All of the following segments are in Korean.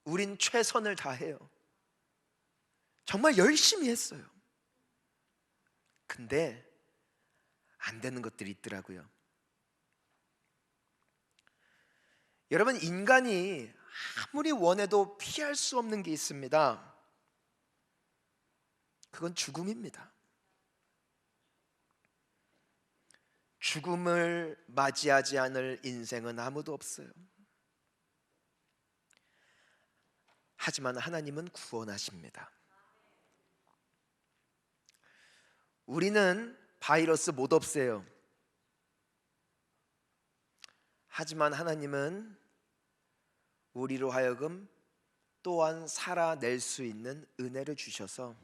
우린 최선을 다해요. 정말 열심히 했어요. 근데 안 되는 것들이 있더라고요. 여러분, 인간이 아무리 원해도 피할 수 없는 게 있습니다. 그건 죽음입니다. 죽음을 맞이하지 않을 인생은 아무도 없어요. 하지만 하나님은 구원하십니다. 우리는 바이러스 못 없애요. 하지만 하나님은 우리로 하여금 또한 살아낼 수 있는 은혜를 주셔서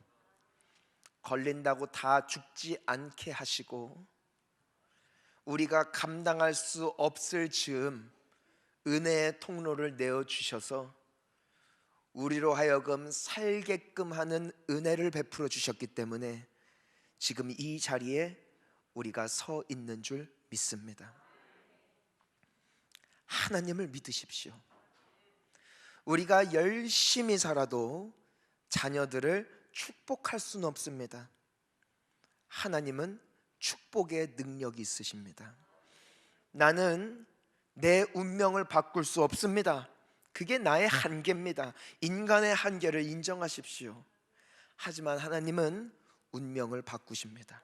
걸린다고 다 죽지 않게 하시고, 우리가 감당할 수 없을 즈음 은혜의 통로를 내어주셔서 우리로 하여금 살게끔 하는 은혜를 베풀어 주셨기 때문에 지금 이 자리에 우리가 서 있는 줄 믿습니다. 하나님을 믿으십시오. 우리가 열심히 살아도 자녀들을 축복할 수는 없습니다. 하나님은 축복의 능력이 있으십니다. 나는 내 운명을 바꿀 수 없습니다. 그게 나의 한계입니다. 인간의 한계를 인정하십시오. 하지만 하나님은 운명을 바꾸십니다.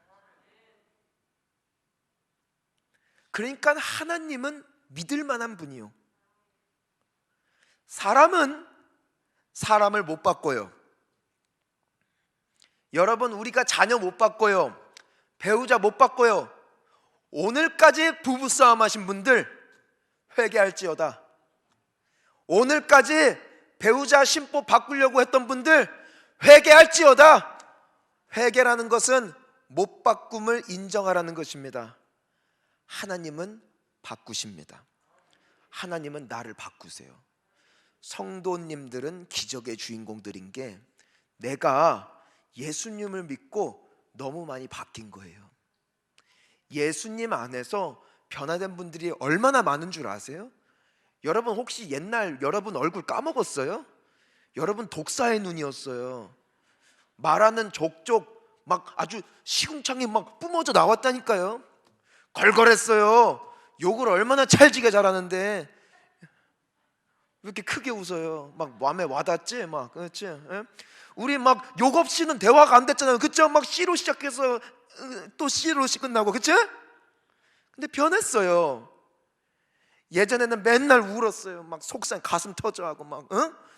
그러니까 하나님은 믿을 만한 분이요, 사람은 사람을 못 바꿔요. 여러분, 우리가 자녀 못 바꿔요. 배우자 못 바꿔요. 오늘까지 부부싸움 하신 분들 회개할지어다. 오늘까지 배우자 신부 바꾸려고 했던 분들 회개할지어다. 회개라는 것은 못 바꿈을 인정하라는 것입니다. 하나님은 바꾸십니다. 하나님은 나를 바꾸세요. 성도님들은 기적의 주인공들인 게, 내가 예수님을 믿고 너무 많이 바뀐 거예요. 예수님 안에서 변화된 분들이 얼마나 많은 줄 아세요? 여러분, 혹시 옛날 여러분 얼굴 까먹었어요? 여러분 독사의 눈이었어요. 말하는 족족 막 아주 시궁창이 막 뿜어져 나왔다니까요. 걸걸했어요. 욕을 얼마나 찰지게 잘하는데 왜 이렇게 크게 웃어요? 막 마음에 와닿지? 막 그렇지? 예? 우리 막 욕 없이는 대화가 안 됐잖아요. 그쵸? 막 C로 시작해서 또 C로 끝나고, 그치? 근데 변했어요. 예전에는 맨날 울었어요. 막 속상, 가슴 터져하고 막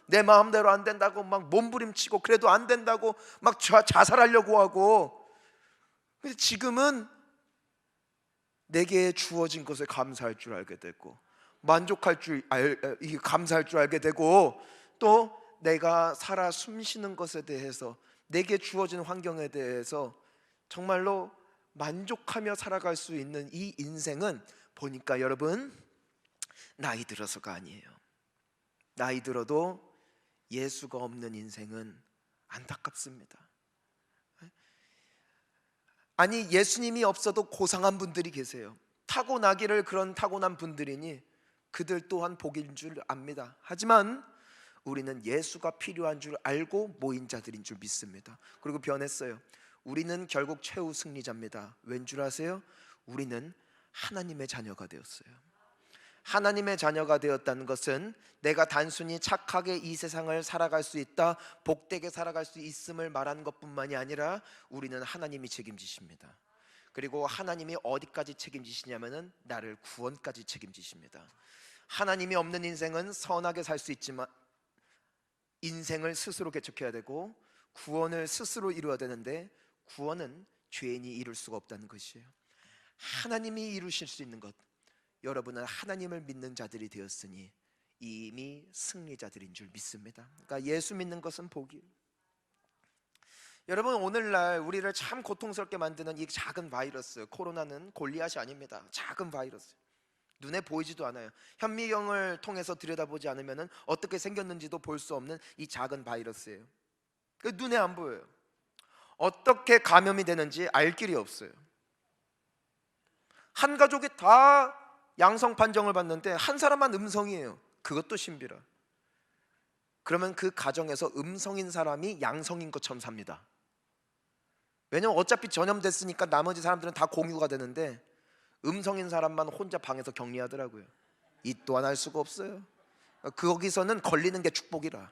내 마음대로 안 된다고 막 몸부림치고, 그래도 안 된다고 막 자살하려고 하고. 근데 지금은 내게 주어진 것에 감사할 줄 알게 되고, 만족할 줄 감사할 줄 알게 되고, 또 내가 살아 숨쉬는 것에 대해서, 내게 주어진 환경에 대해서 정말로 만족하며 살아갈 수 있는 이 인생은 보니까, 여러분, 나이 들어서가 아니에요. 나이 들어도 예수가 없는 인생은 안타깝습니다. 아니, 예수님이 없어도 고상한 분들이 계세요. 타고나기를 그런 타고난 분들이니 그들 또한 복인 줄 압니다. 하지만 우리는 예수가 필요한 줄 알고 모인 자들인 줄 믿습니다. 그리고 변했어요. 우리는 결국 최후 승리자입니다. 왠 줄 아세요? 우리는 하나님의 자녀가 되었어요. 하나님의 자녀가 되었다는 것은 내가 단순히 착하게 이 세상을 살아갈 수 있다, 복되게 살아갈 수 있음을 말하는 것뿐만이 아니라, 우리는 하나님이 책임지십니다. 그리고 하나님이 어디까지 책임지시냐면은 나를 구원까지 책임지십니다. 하나님이 없는 인생은 선하게 살 수 있지만 인생을 스스로 개척해야 되고, 구원을 스스로 이루어야 되는데, 구원은 죄인이 이룰 수가 없다는 것이에요. 하나님이 이루실 수 있는 것, 여러분은 하나님을 믿는 자들이 되었으니 이미 승리자들인 줄 믿습니다. 그러니까 예수 믿는 것은 복이에요. 여러분, 오늘날 우리를 참 고통스럽게 만드는 이 작은 바이러스, 코로나는 골리앗이 아닙니다. 작은 바이러스, 눈에 보이지도 않아요. 현미경을 통해서 들여다보지 않으면 어떻게 생겼는지도 볼 수 없는 이 작은 바이러스예요. 눈에 안 보여요. 어떻게 감염이 되는지 알 길이 없어요. 한 가족이 다 양성 판정을 받는데 한 사람만 음성이에요. 그것도 신비라. 그러면 그 가정에서 음성인 사람이 양성인 것처럼 삽니다. 왜냐면 어차피 전염됐으니까 나머지 사람들은 다 공유가 되는데 음성인 사람만 혼자 방에서 격리하더라고요. 이 또한 할 수가 없어요. 거기서는 걸리는 게 축복이라.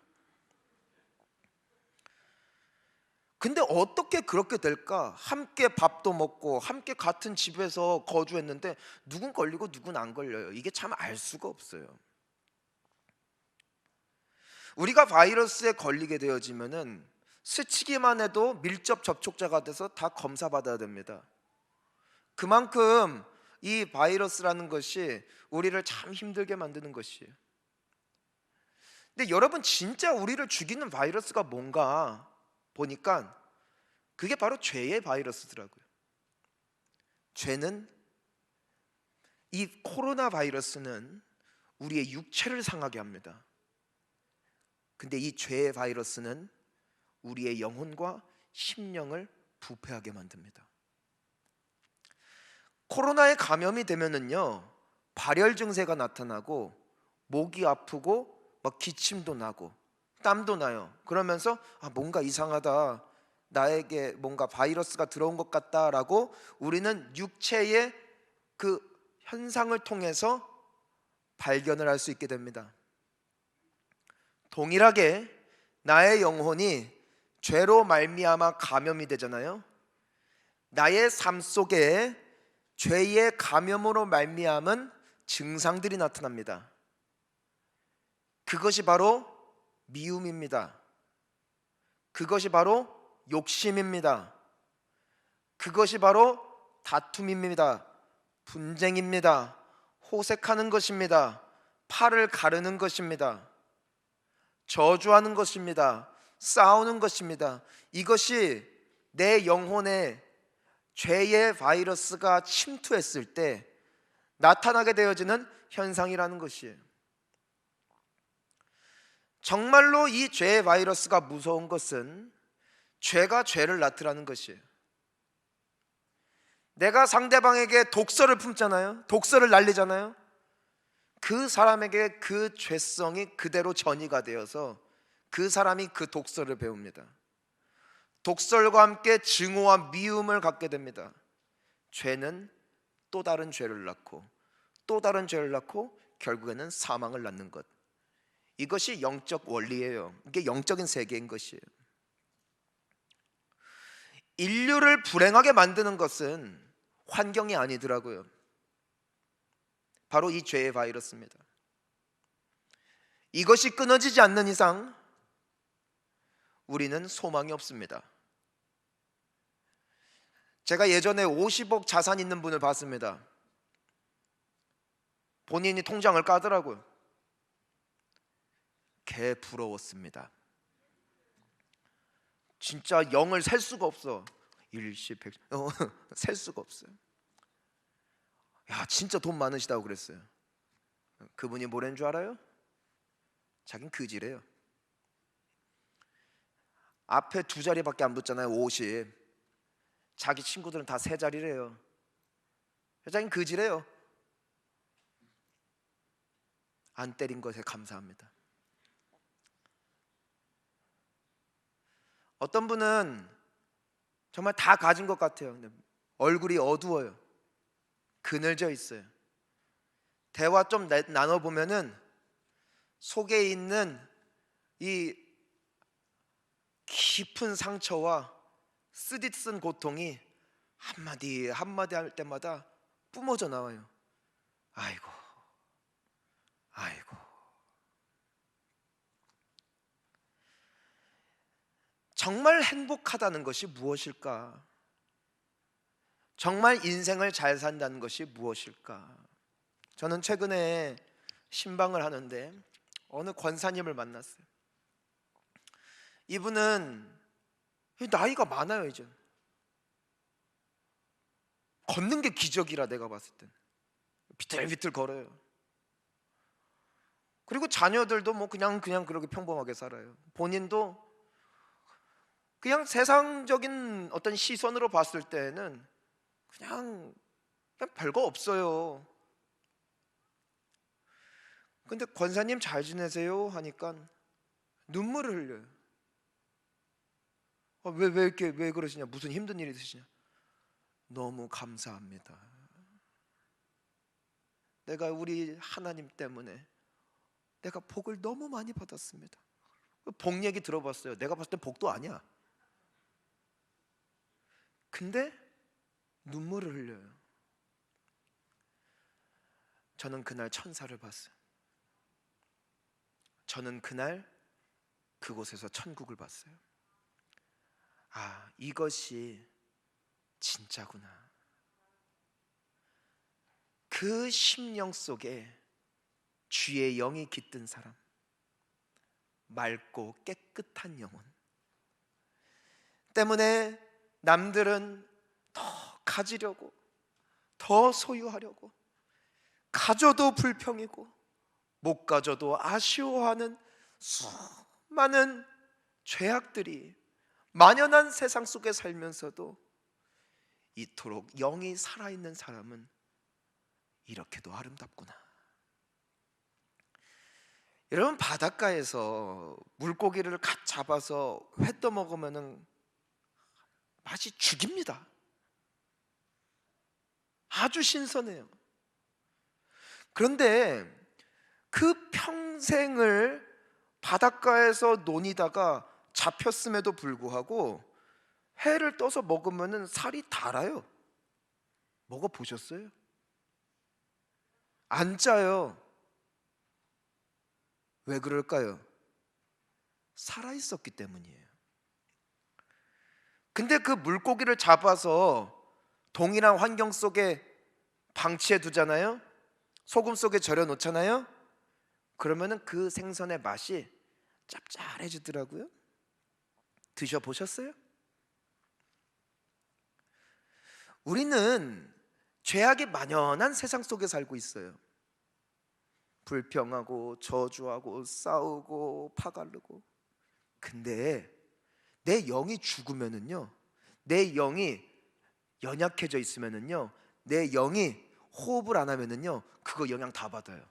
근데 어떻게 그렇게 될까? 함께 밥도 먹고 함께 같은 집에서 거주했는데 누군 걸리고 누군 안 걸려요. 이게 참 알 수가 없어요. 우리가 바이러스에 걸리게 되어지면은 스치기만 해도 밀접 접촉자가 돼서 다 검사받아야 됩니다. 그만큼 이 바이러스라는 것이 우리를 참 힘들게 만드는 것이에요. 근데 여러분, 진짜 우리를 죽이는 바이러스가 뭔가 보니까 그게 바로 죄의 바이러스더라고요. 죄는, 이 코로나 바이러스는 우리의 육체를 상하게 합니다. 근데 이 죄의 바이러스는 우리의 영혼과 심령을 부패하게 만듭니다. 코로나에 감염이 되면은요, 발열 증세가 나타나고 목이 아프고 막 기침도 나고 땀도 나요. 그러면서 뭔가 이상하다, 나에게 뭔가 바이러스가 들어온 것 같다라고 우리는 육체의 그 현상을 통해서 발견을 할 수 있게 됩니다. 동일하게 나의 영혼이 죄로 말미암아 감염이 되잖아요. 나의 삶 속에 죄의 감염으로 말미암은 증상들이 나타납니다. 그것이 바로 미움입니다. 그것이 바로 욕심입니다. 그것이 바로 다툼입니다. 분쟁입니다. 호색하는 것입니다. 팔을 가르는 것입니다. 저주하는 것입니다. 싸우는 것입니다. 이것이 내 영혼에 죄의 바이러스가 침투했을 때 나타나게 되어지는 현상이라는 것이에요. 정말로 이 죄의 바이러스가 무서운 것은 죄가 죄를 낳더라는 것이에요. 내가 상대방에게 독서를 품잖아요. 독서를 날리잖아요. 그 사람에게 그 죄성이 그대로 전이가 되어서 그 사람이 그 독서를 배웁니다. 독설과 함께 증오와 미움을 갖게 됩니다. 죄는 또 다른 죄를 낳고 또 다른 죄를 낳고 결국에는 사망을 낳는 것. 이것이 영적 원리예요. 이게 영적인 세계인 것이에요. 인류를 불행하게 만드는 것은 환경이 아니더라고요. 바로 이 죄의 바이러스입니다. 이것이 끊어지지 않는 이상 우리는 소망이 없습니다. 제가 예전에 50억 자산 있는 분을 봤습니다. 본인이 통장을 까더라고요. 개 부러웠습니다. 진짜 0을 셀 수가 없어. 일시 백 셀 수가 없어요. 야, 진짜 돈 많으시다고 그랬어요. 그분이 뭐라는 줄 알아요? 자긴 그지래요. 앞에 2자리밖에 안 붙잖아요. 50. 자기 친구들은 다 3자리래요. 자긴 그지래요. 안 때린 것에 감사합니다. 어떤 분은 정말 다 가진 것 같아요. 근데 얼굴이 어두워요. 그늘져 있어요. 대화 좀 나눠보면은 속에 있는 이 깊은 상처와 쓰디쓴 고통이 한마디 한마디 할 때마다 뿜어져 나와요. 아이고, 아이고. 정말 행복하다는 것이 무엇일까? 정말 인생을 잘 산다는 것이 무엇일까? 저는 최근에 신방을 하는데 어느 권사님을 만났어요. 이분은 나이가 많아요. 이제 걷는 게 기적이라 내가 봤을 땐 비틀비틀 걸어요. 그리고 자녀들도 뭐 그냥 그렇게 평범하게 살아요. 본인도 그냥 세상적인 어떤 시선으로 봤을 때는 그냥 별거 없어요. 근데 권사님 잘 지내세요? 하니까 눈물을 흘려요. 왜 그러시냐? 무슨 힘든 일이 있으시냐? 너무 감사합니다. 내가 우리 하나님 때문에 내가 복을 너무 많이 받았습니다. 복 얘기 들어봤어요. 내가 봤을 때 복도 아니야. 근데 눈물을 흘려요. 저는 그날 천사를 봤어요. 저는 그날 그곳에서 천국을 봤어요. 아, 이것이 진짜구나. 그 심령 속에 주의 영이 깃든 사람, 맑고 깨끗한 영혼 때문에 남들은 더 가지려고, 더 소유하려고, 가져도 불평이고 못 가져도 아쉬워하는 수많은 죄악들이 만연한 세상 속에 살면서도 이토록 영이 살아있는 사람은 이렇게도 아름답구나. 여러분, 바닷가에서 물고기를 갓 잡아서 회 떠 먹으면 맛이 죽입니다. 아주 신선해요. 그런데 그 평생을 바닷가에서 노니다가 잡혔음에도 불구하고 회를 떠서 먹으면 살이 달아요. 먹어보셨어요? 안 짜요. 왜 그럴까요? 살아있었기 때문이에요. 근데 그 물고기를 잡아서 동일한 환경 속에 방치해 두잖아요. 소금 속에 절여 놓잖아요. 그러면은 그 생선의 맛이 짭짤해지더라고요. 드셔보셨어요? 우리는 죄악이 만연한 세상 속에 살고 있어요. 불평하고 저주하고 싸우고 파가르고. 근데 내 영이 죽으면은요, 내 영이 연약해져 있으면은요, 내 영이 호흡을 안 하면은요, 그거 영향 다 받아요.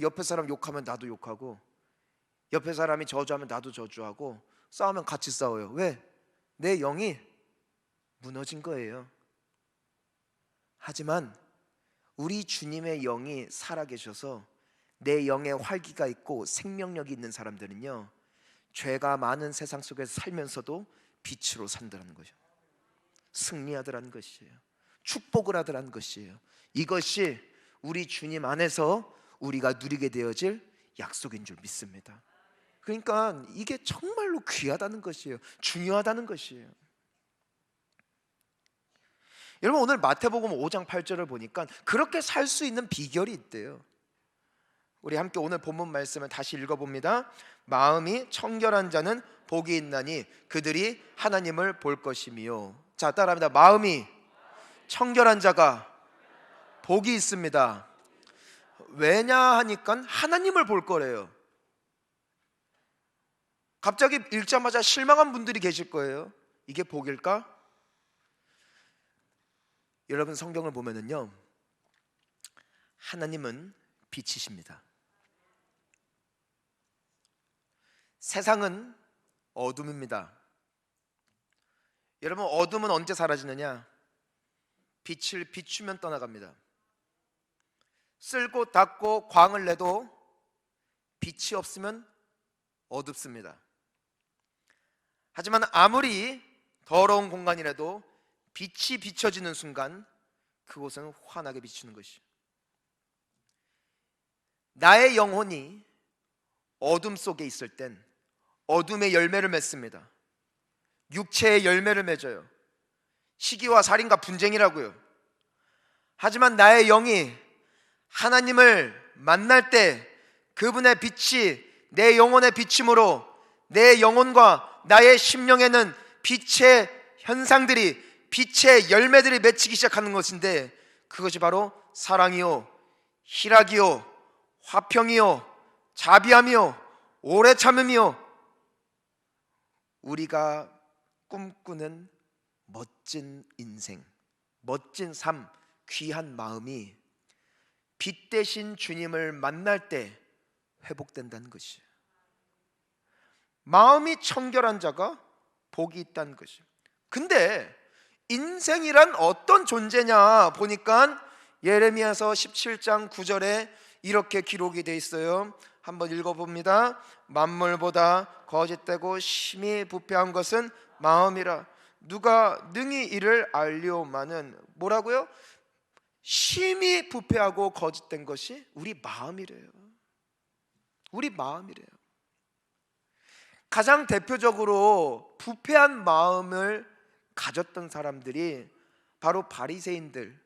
옆에 사람 욕하면 나도 욕하고, 옆에 사람이 저주하면 나도 저주하고, 싸우면 같이 싸워요. 왜? 내 영이 무너진 거예요. 하지만 우리 주님의 영이 살아계셔서 내 영에 활기가 있고 생명력이 있는 사람들은요, 죄가 많은 세상 속에서 살면서도 빛으로 산다는 거죠. 승리하더라는 것이에요. 축복을 하더라는 것이에요. 이것이 우리 주님 안에서 우리가 누리게 되어질 약속인 줄 믿습니다. 그러니까 이게 정말로 귀하다는 것이에요. 중요하다는 것이에요. 여러분, 오늘 마태복음 5장 8절을 보니까 그렇게 살 수 있는 비결이 있대요. 우리 함께 오늘 본문 말씀을 다시 읽어봅니다. 마음이 청결한 자는 복이 있나니 그들이 하나님을 볼 것이며. 자, 따라합니다. 마음이 청결한 자가 복이 있습니다. 왜냐 하니까 하나님을 볼 거래요. 갑자기 읽자마자 실망한 분들이 계실 거예요. 이게 복일까? 여러분, 성경을 보면은요, 하나님은 빛이십니다. 세상은 어둠입니다. 여러분, 어둠은 언제 사라지느냐? 빛을 비추면 떠나갑니다. 쓸고 닦고 광을 내도 빛이 없으면 어둡습니다. 하지만 아무리 더러운 공간이라도 빛이 비춰지는 순간 그곳은 환하게 비추는 것이요, 나의 영혼이 어둠 속에 있을 땐 어둠의 열매를 맺습니다. 육체의 열매를 맺어요. 시기와 살인과 분쟁이라고요. 하지만 나의 영이 하나님을 만날 때 그분의 빛이 내 영혼의 비침으로 내 영혼과 나의 심령에는 빛의 현상들이, 빛의 열매들이 맺히기 시작하는 것인데, 그것이 바로 사랑이요, 희락이요, 화평이요, 자비함이요, 오래 참음이요, 우리가 꿈꾸는 멋진 인생, 멋진 삶, 귀한 마음이 빛 대신 주님을 만날 때 회복된다는 것이에요. 마음이 청결한 자가 복이 있다는 것이. 근데 인생이란 어떤 존재냐 보니까 예레미야서 17장 9절에 이렇게 기록이 돼 있어요. 한번 읽어봅니다. 만물보다 거짓되고 심히 부패한 것은 마음이라. 누가 능히 이를 알리오마는. 뭐라고요? 심히 부패하고 거짓된 것이 우리 마음이래요. 우리 마음이래요. 가장 대표적으로 부패한 마음을 가졌던 사람들이 바로 바리새인들.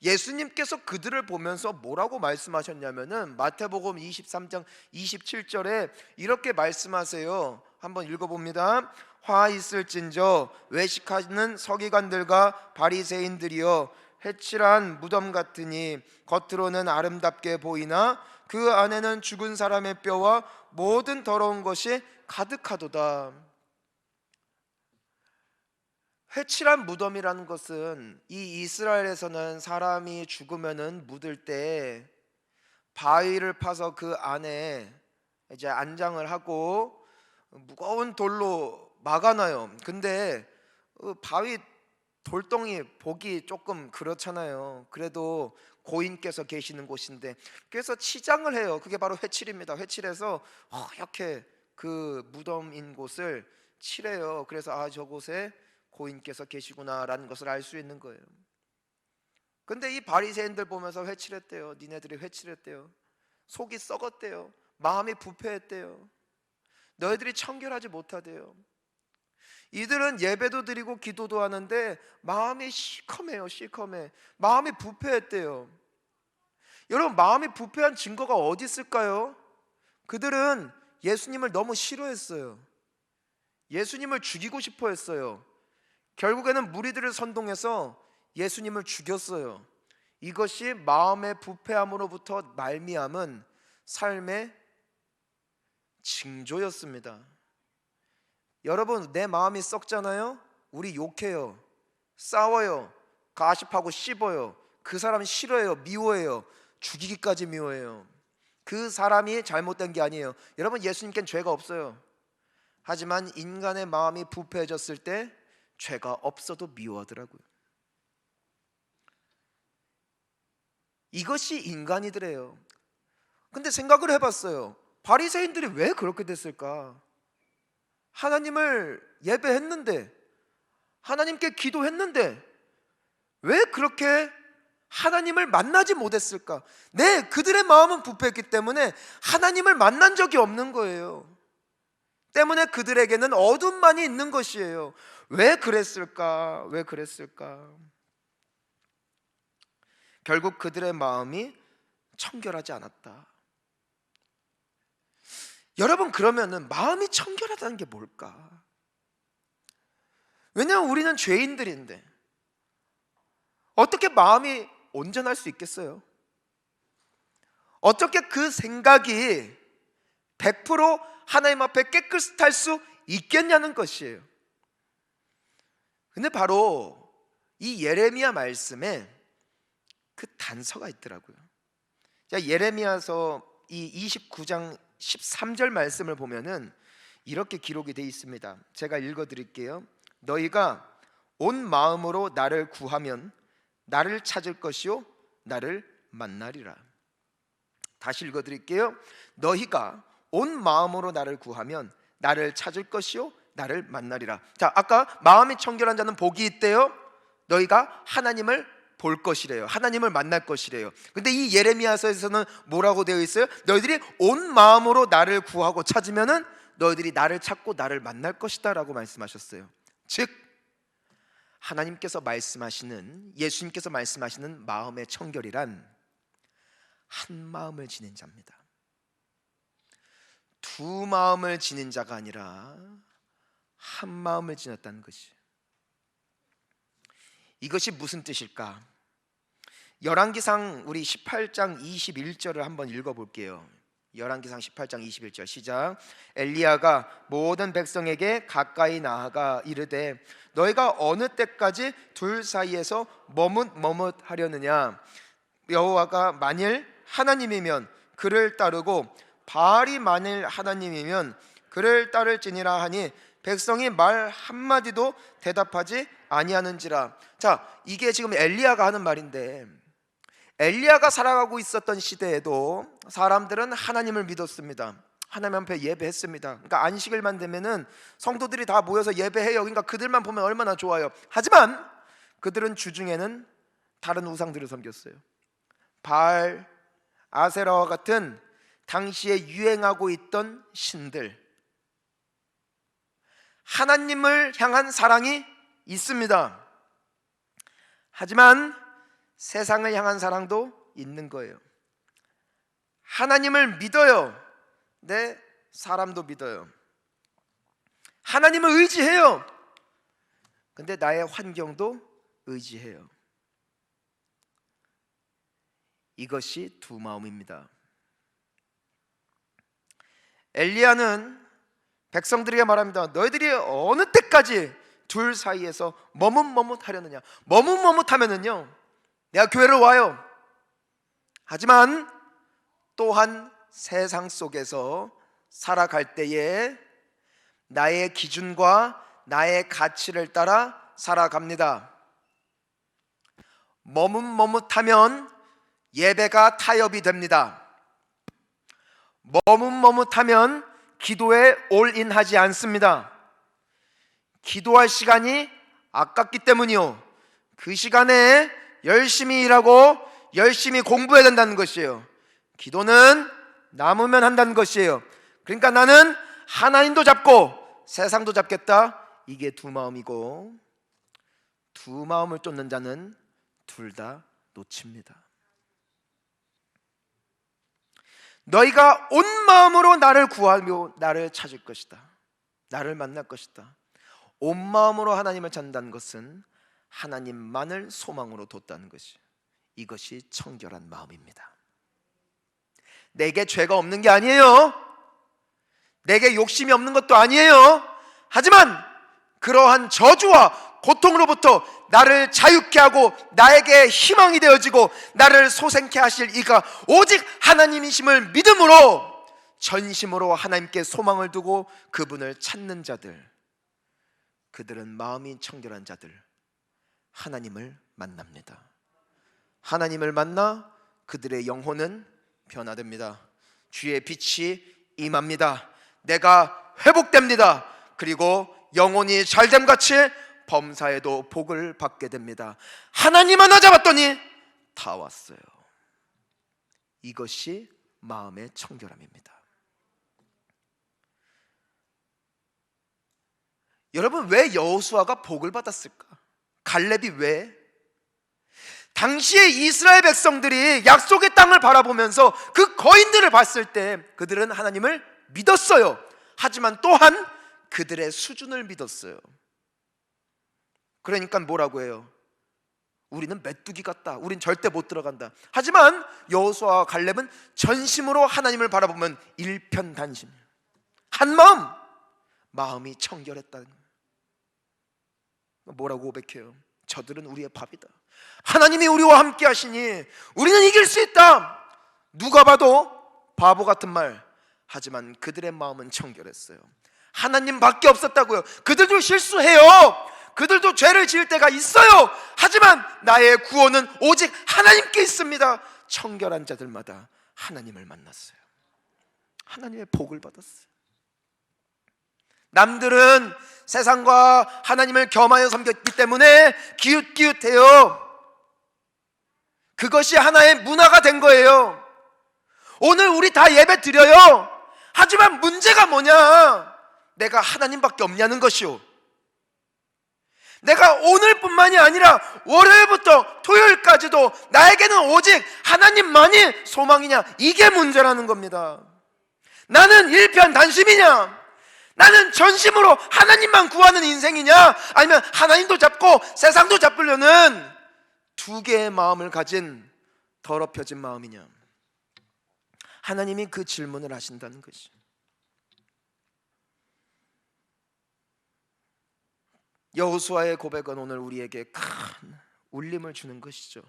예수님께서 그들을 보면서 뭐라고 말씀하셨냐면은 마태복음 23장 27절에 이렇게 말씀하세요. 한번 읽어봅니다. 화 있을진저 외식하는 서기관들과 바리새인들이여, 회칠한 무덤 같으니 겉으로는 아름답게 보이나 그 안에는 죽은 사람의 뼈와 모든 더러운 것이 가득하도다. 회칠한 무덤이라는 것은 이 이스라엘에서는 사람이 죽으면은 묻을 때 바위를 파서 그 안에 이제 안장을 하고 무거운 돌로 막아놔요. 근데 바위 돌덩이 보기 조금 그렇잖아요. 그래도 고인께서 계시는 곳인데, 그래서 치장을 해요. 그게 바로 회칠입니다. 회칠해서 이렇게 그 무덤인 곳을 칠해요. 그래서 아, 저곳에 고인께서 계시구나라는 것을 알 수 있는 거예요. 근데 이 바리새인들 보면서 회칠했대요. 니네들이 회칠했대요. 속이 썩었대요. 마음이 부패했대요. 너희들이 청결하지 못하대요. 이들은 예배도 드리고 기도도 하는데 마음이 시커매요. 시커매. 마음이 부패했대요. 여러분, 마음이 부패한 증거가 어디 있을까요? 그들은 예수님을 너무 싫어했어요. 예수님을 죽이고 싶어 했어요. 결국에는 무리들을 선동해서 예수님을 죽였어요. 이것이 마음의 부패함으로부터 말미암은 삶의 징조였습니다. 여러분, 내 마음이 썩잖아요. 우리 욕해요, 싸워요, 가십하고 씹어요. 그 사람 싫어해요, 미워해요, 죽이기까지 미워해요. 그 사람이 잘못된 게 아니에요. 여러분, 예수님께는 죄가 없어요. 하지만 인간의 마음이 부패해졌을 때 죄가 없어도 미워하더라고요. 이것이 인간이더래요. 근데 생각을 해봤어요. 바리새인들이 왜 그렇게 됐을까? 하나님을 예배했는데, 하나님께 기도했는데 왜 그렇게 하나님을 만나지 못했을까? 네, 그들의 마음은 부패했기 때문에 하나님을 만난 적이 없는 거예요. 때문에 그들에게는 어둠만이 있는 것이에요. 왜 그랬을까? 왜 그랬을까? 결국 그들의 마음이 청결하지 않았다. 여러분, 그러면은 마음이 청결하다는 게 뭘까? 왜냐하면 우리는 죄인들인데 어떻게 마음이 온전할 수 있겠어요? 어떻게 그 생각이 100% 하나님 앞에 깨끗할 수 있겠냐는 것이에요. 근데 바로 이 예레미야 말씀에 그 단서가 있더라고요. 자, 예레미야서 이 29장 13절 말씀을 보면은 이렇게 기록이 되어 있습니다. 제가 읽어 드릴게요. 너희가 온 마음으로 나를 구하면 나를 찾을 것이요 나를 만나리라. 다시 읽어 드릴게요. 너희가 온 마음으로 나를 구하면 나를 찾을 것이요 나를 만나리라. 자, 아까 마음이 청결한 자는 복이 있대요. 너희가 하나님을 볼 것이래요. 하나님을 만날 것이래요. 근데 이 예레미야서에서는 뭐라고 되어 있어요? 너희들이 온 마음으로 나를 구하고 찾으면은 너희들이 나를 찾고 나를 만날 것이다 라고 말씀하셨어요. 즉, 하나님께서 말씀하시는, 예수님께서 말씀하시는 마음의 청결이란 한 마음을 지닌 자입니다. 두 마음을 지닌 자가 아니라 한 마음을 지녔다는 것이. 이것이 무슨 뜻일까? 열왕기상 우리 18장 21절을 한번 읽어볼게요. 열왕기상 18장 21절 시작. 엘리야가 모든 백성에게 가까이 나아가 이르되 너희가 어느 때까지 둘 사이에서 머뭇머뭇하려느냐? 여호와가 만일 하나님이면 그를 따르고 바알이 만일 하나님이면 그를 따를지니라 하니 백성이 말 한마디도 대답하지 아니하는지라. 자, 이게 지금 엘리야가 하는 말인데, 엘리야가 살아가고 있었던 시대에도 사람들은 하나님을 믿었습니다. 하나님 앞에 예배했습니다. 그러니까 안식일만 되면은 성도들이 다 모여서 예배해요. 그러니까 그들만 보면 얼마나 좋아요. 하지만 그들은 주중에는 다른 우상들을 섬겼어요. 바알, 아세라와 같은 당시에 유행하고 있던 신들. 하나님을 향한 사랑이 있습니다. 하지만 세상을 향한 사랑도 있는 거예요. 하나님을 믿어요. 네, 사람도 믿어요. 하나님을 의지해요. 근데 나의 환경도 의지해요. 이것이 두 마음입니다. 엘리야는 백성들에게 말합니다. 너희들이 어느 때까지 둘 사이에서 머뭇머뭇하려느냐. 머뭇머뭇하면은요, 내가 교회를 와요. 하지만 또한 세상 속에서 살아갈 때에 나의 기준과 나의 가치를 따라 살아갑니다. 머뭇머뭇하면 예배가 타협이 됩니다. 머뭇머뭇하면 기도에 올인하지 않습니다. 기도할 시간이 아깝기 때문이요, 그 시간에 열심히 일하고 열심히 공부해야 된다는 것이에요. 기도는 남으면 한다는 것이에요. 그러니까 나는 하나님도 잡고 세상도 잡겠다. 이게 두 마음이고, 두 마음을 쫓는 자는 둘 다 놓칩니다. 너희가 온 마음으로 나를 구하며 나를 찾을 것이다. 나를 만날 것이다. 온 마음으로 하나님을 찾는다는 것은 하나님만을 소망으로 뒀다는 것이, 이것이 청결한 마음입니다. 내게 죄가 없는 게 아니에요. 내게 욕심이 없는 것도 아니에요. 하지만 그러한 저주와 고통으로부터 나를 자유케 하고 나에게 희망이 되어지고 나를 소생케 하실 이가 오직 하나님이심을 믿음으로 전심으로 하나님께 소망을 두고 그분을 찾는 자들, 그들은 마음이 청결한 자들, 하나님을 만납니다. 하나님을 만나 그들의 영혼은 변화됩니다. 주의 빛이 임합니다. 내가 회복됩니다. 그리고 영혼이 잘됨같이 범사에도 복을 받게 됩니다. 하나님 하나 잡았더니 다 왔어요. 이것이 마음의 청결함입니다. 여러분, 왜 여호수아가 복을 받았을까? 갈렙이 왜? 당시에 이스라엘 백성들이 약속의 땅을 바라보면서 그 거인들을 봤을 때 그들은 하나님을 믿었어요. 하지만 또한 그들의 수준을 믿었어요. 그러니까 뭐라고 해요? 우리는 메뚜기 같다. 우린 절대 못 들어간다. 하지만 여호수아와 갈렙은 전심으로 하나님을 바라보면 일편단심, 한마음, 마음이 청결했다는 거예요. 뭐라고 고백해요? 저들은 우리의 밥이다. 하나님이 우리와 함께 하시니 우리는 이길 수 있다. 누가 봐도 바보 같은 말. 하지만 그들의 마음은 청결했어요. 하나님밖에 없었다고요. 그들도 실수해요. 그들도 죄를 지을 때가 있어요. 하지만 나의 구원은 오직 하나님께 있습니다. 청결한 자들마다 하나님을 만났어요. 하나님의 복을 받았어요. 남들은 세상과 하나님을 겸하여 섬겼기 때문에 기웃기웃해요. 그것이 하나의 문화가 된 거예요. 오늘 우리 다 예배 드려요. 하지만 문제가 뭐냐? 내가 하나님밖에 없냐는 것이요. 내가 오늘뿐만이 아니라 월요일부터 토요일까지도 나에게는 오직 하나님만이 소망이냐? 이게 문제라는 겁니다. 나는 일편단심이냐? 나는 전심으로 하나님만 구하는 인생이냐? 아니면 하나님도 잡고 세상도 잡으려는 두 개의 마음을 가진 더럽혀진 마음이냐? 하나님이 그 질문을 하신다는 것이. 여호수아의 고백은 오늘 우리에게 큰 울림을 주는 것이죠.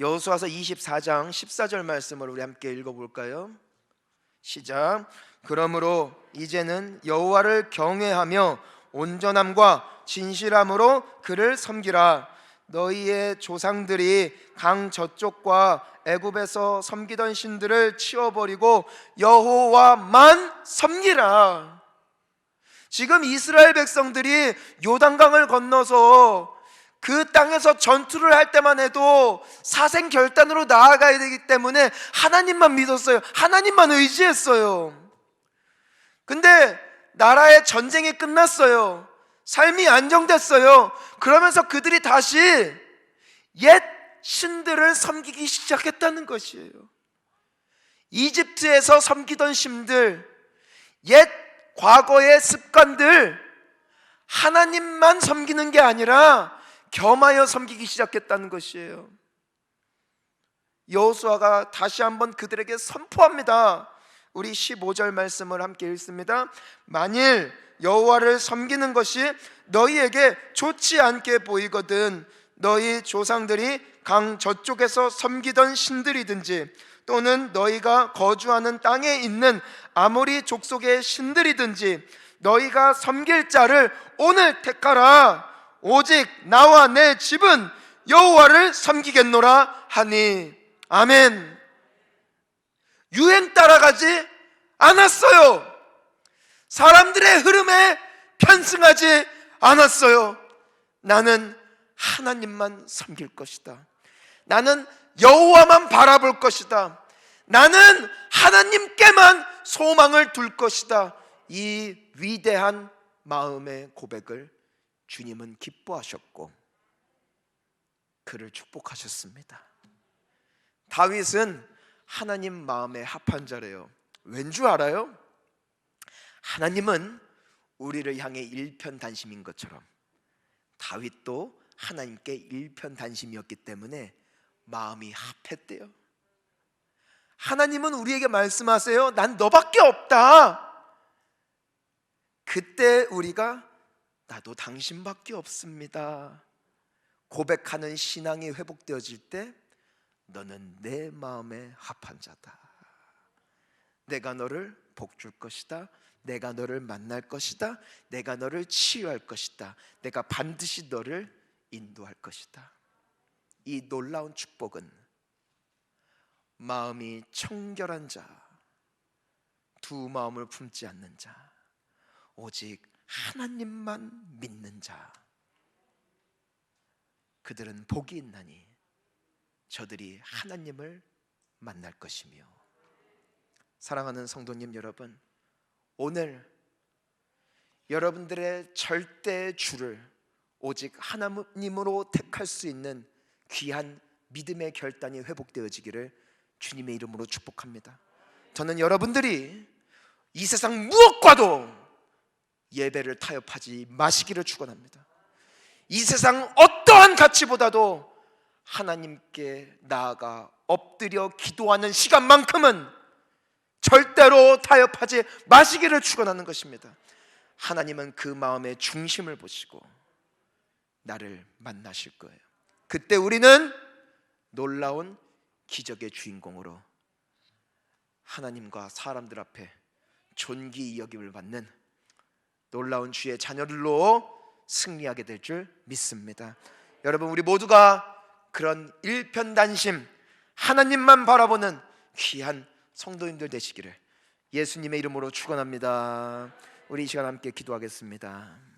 여호수아서 24장 14절 말씀을 우리 함께 읽어볼까요? 시작. 그러므로 이제는 여호와를 경외하며 온전함과 진실함으로 그를 섬기라. 너희의 조상들이 강 저쪽과 애굽에서 섬기던 신들을 치워버리고 여호와만 섬기라. 지금 이스라엘 백성들이 요단강을 건너서 그 땅에서 전투를 할 때만 해도 사생결단으로 나아가야 되기 때문에 하나님만 믿었어요. 하나님만 의지했어요. 근데 나라의 전쟁이 끝났어요. 삶이 안정됐어요. 그러면서 그들이 다시 옛 신들을 섬기기 시작했다는 것이에요. 이집트에서 섬기던 신들, 옛 과거의 습관들, 하나님만 섬기는 게 아니라 겸하여 섬기기 시작했다는 것이에요. 여호수아가 다시 한번 그들에게 선포합니다. 우리 15절 말씀을 함께 읽습니다. 만일 여호와를 섬기는 것이 너희에게 좋지 않게 보이거든 너희 조상들이 강 저쪽에서 섬기던 신들이든지 또는 너희가 거주하는 땅에 있는 아모리 족속의 신들이든지 너희가 섬길 자를 오늘 택하라. 오직 나와 내 집은 여호와를 섬기겠노라 하니. 아멘. 유행 따라가지 않았어요. 사람들의 흐름에 편승하지 않았어요. 나는 하나님만 섬길 것이다. 나는 여호와만 바라볼 것이다. 나는 하나님께만 소망을 둘 것이다. 이 위대한 마음의 고백을 주님은 기뻐하셨고 그를 축복하셨습니다. 다윗은 하나님 마음에 합한 자래요. 왠 줄 알아요? 하나님은 우리를 향해 일편단심인 것처럼 다윗도 하나님께 일편단심이었기 때문에 마음이 합했대요. 하나님은 우리에게 말씀하세요. 난 너밖에 없다. 그때 우리가 나도 당신밖에 없습니다 고백하는 신앙이 회복되어질 때 너는 내 마음에 합한 자다. 내가 너를 복줄 것이다. 내가 너를 만날 것이다. 내가 너를 치유할 것이다. 내가 반드시 너를 인도할 것이다. 이 놀라운 축복은 마음이 청결한 자, 두 마음을 품지 않는 자, 오직 하나님만 믿는 자, 그들은 복이 있나니 저들이 하나님을 만날 것이며. 사랑하는 성도님 여러분, 오늘 여러분들의 절대 주를 오직 하나님으로 택할 수 있는 귀한 믿음의 결단이 회복되어지기를 주님의 이름으로 축복합니다. 저는 여러분들이 이 세상 무엇과도 예배를 타협하지 마시기를 축원합니다. 이 세상 어떠한 가치보다도 하나님께 나아가 엎드려 기도하는 시간만큼은 절대로 타협하지 마시기를 축원하는 것입니다. 하나님은 그 마음의 중심을 보시고 나를 만나실 거예요. 그때 우리는 놀라운 기적의 주인공으로 하나님과 사람들 앞에 존귀 여김을 받는 놀라운 주의 자녀들로 승리하게 될 줄 믿습니다. 여러분, 우리 모두가 그런 일편단심, 하나님만 바라보는 귀한 성도님들 되시기를 예수님의 이름으로 축원합니다. 우리 이 시간 함께 기도하겠습니다.